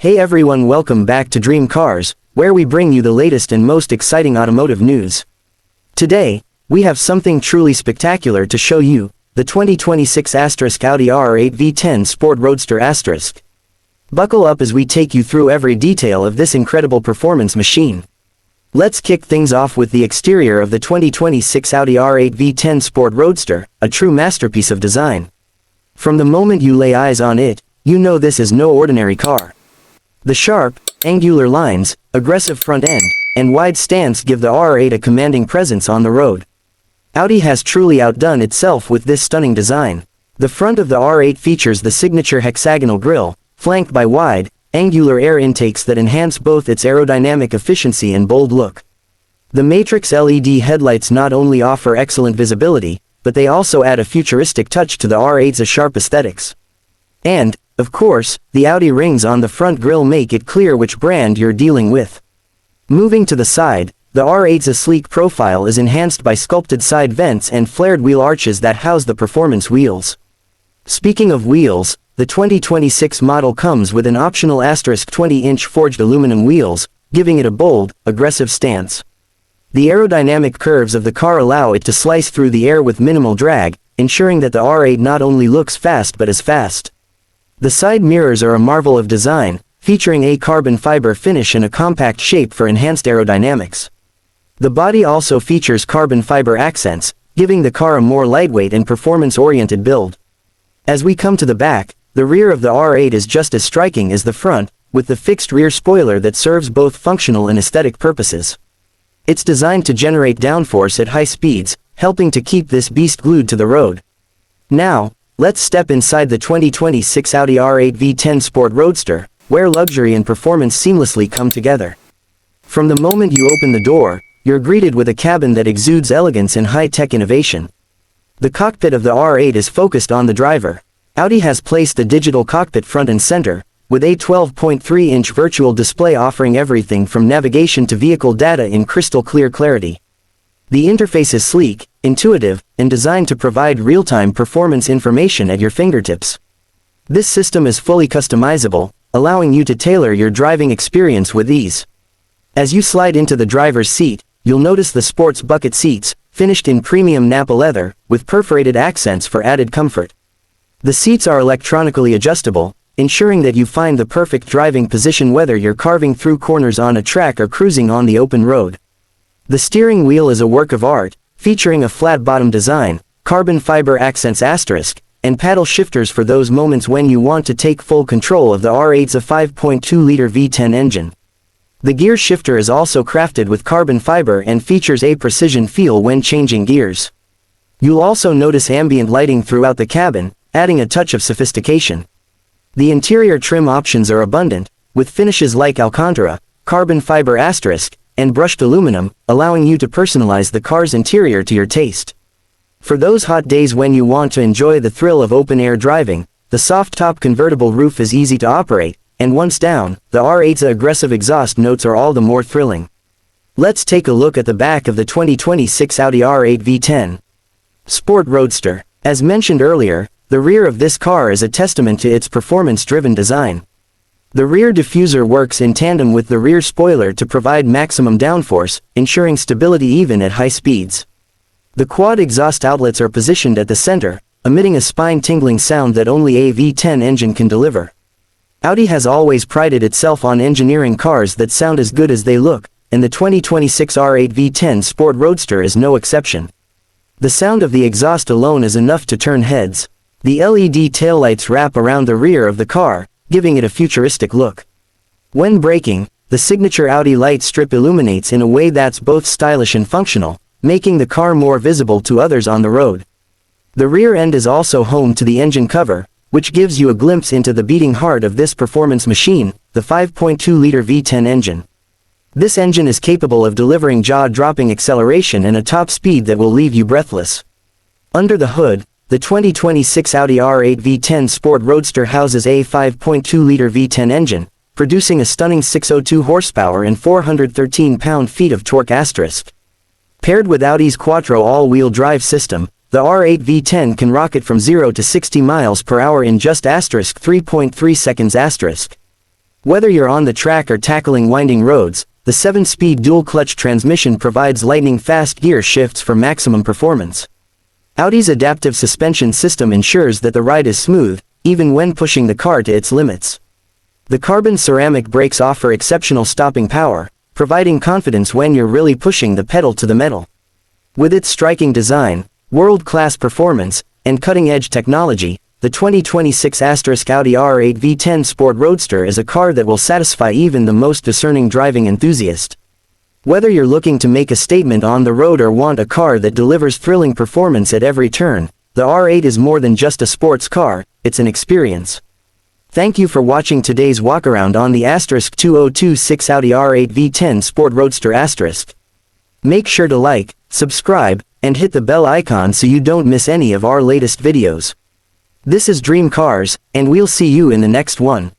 Hey everyone, welcome back to Dream Cars, where we bring you the latest and most exciting automotive news. Today, we have something truly spectacular to show you, the 2026 Audi R8 V10 Sport Roadster *. Buckle up as we take you through every detail of this incredible performance machine. Let's kick things off with the exterior of the 2026 Audi R8 V10 Sport Roadster, a true masterpiece of design. From the moment you lay eyes on it, you know this is no ordinary car. The sharp, angular lines, aggressive front end, and wide stance give the R8 a commanding presence on the road. Audi has truly outdone itself with this stunning design. The front of the R8 features the signature hexagonal grille, flanked by wide, angular air intakes that enhance both its aerodynamic efficiency and bold look. The Matrix LED headlights not only offer excellent visibility, but they also add a futuristic touch to the R8's sharp aesthetics. And, of course, the Audi rings on the front grille make it clear which brand you're dealing with. Moving to the side, the R8's sleek profile is enhanced by sculpted side vents and flared wheel arches that house the performance wheels. Speaking of wheels, the 2026 model comes with an optional * 20-inch forged aluminum wheels, giving it a bold, aggressive stance. The aerodynamic curves of the car allow it to slice through the air with minimal drag, ensuring that the R8 not only looks fast but is fast. The side mirrors are a marvel of design, featuring a carbon fiber finish and a compact shape for enhanced aerodynamics. The body also features carbon fiber accents, giving the car a more lightweight and performance-oriented build. As we come to the back, the rear of the R8 is just as striking as the front, with the fixed rear spoiler that serves both functional and aesthetic purposes. It's designed to generate downforce at high speeds, helping to keep this beast glued to the road. Now, let's step inside the 2026 Audi R8 V10 Sport Roadster, where luxury and performance seamlessly come together. From the moment you open the door, you're greeted with a cabin that exudes elegance and high-tech innovation. The cockpit of the R8 is focused on the driver. Audi has placed a digital cockpit front and center, with a 12.3-inch virtual display offering everything from navigation to vehicle data in crystal-clear clarity. The interface is sleek, intuitive, and designed to provide real-time performance information at your fingertips. This system is fully customizable, allowing you to tailor your driving experience with ease. As you slide into the driver's seat, you'll notice the sports bucket seats, finished in premium Nappa leather, with perforated accents for added comfort. The seats are electronically adjustable, ensuring that you find the perfect driving position whether you're carving through corners on a track or cruising on the open road. The steering wheel is a work of art, featuring a flat-bottom design, carbon fiber accents *, and paddle shifters for those moments when you want to take full control of the R8's 5.2-liter V10 engine. The gear shifter is also crafted with carbon fiber and features a precision feel when changing gears. You'll also notice ambient lighting throughout the cabin, adding a touch of sophistication. The interior trim options are abundant, with finishes like Alcantara, carbon fiber *, and brushed aluminum, allowing you to personalize the car's interior to your taste. For those hot days when you want to enjoy the thrill of open-air driving, the soft-top convertible roof is easy to operate, and once down, the R8's aggressive exhaust notes are all the more thrilling. Let's take a look at the back of the 2026 Audi R8 V10 Sport Roadster. As mentioned earlier, the rear of this car is a testament to its performance-driven design. The rear diffuser works in tandem with the rear spoiler to provide maximum downforce, ensuring stability even at high speeds. The quad exhaust outlets are positioned at the center, emitting a spine-tingling sound that only a V10 engine can deliver. Audi has always prided itself on engineering cars that sound as good as they look, and the 2026 R8 V10 Sport Roadster is no exception. The sound of the exhaust alone is enough to turn heads. The LED taillights wrap around the rear of the car, giving it a futuristic look. When braking, the signature Audi light strip illuminates in a way that's both stylish and functional, making the car more visible to others on the road. The rear end is also home to the engine cover, which gives you a glimpse into the beating heart of this performance machine, the 5.2-liter V10 engine. This engine is capable of delivering jaw-dropping acceleration and a top speed that will leave you breathless. Under the hood, the 2026 Audi R8 V10 Sport Roadster houses a 5.2-liter V10 engine, producing a stunning 602 horsepower and 413 pound-feet of torque *. Paired with Audi's Quattro all-wheel drive system, the R8 V10 can rocket from 0 to 60 miles per hour in just *3.3 seconds *. Whether you're on the track or tackling winding roads, the 7-speed dual-clutch transmission provides lightning-fast gear shifts for maximum performance. Audi's adaptive suspension system ensures that the ride is smooth, even when pushing the car to its limits. The carbon ceramic brakes offer exceptional stopping power, providing confidence when you're really pushing the pedal to the metal. With its striking design, world-class performance, and cutting-edge technology, the 2026 Audi R8 V10 Sport Roadster is a car that will satisfy even the most discerning driving enthusiast. Whether you're looking to make a statement on the road or want a car that delivers thrilling performance at every turn, the R8 is more than just a sports car, it's an experience. Thank you for watching today's walkaround on the *2026 Audi R8 V10 Sport Roadster *. Make sure to like, subscribe, and hit the bell icon so you don't miss any of our latest videos. This is Dream Cars, and we'll see you in the next one.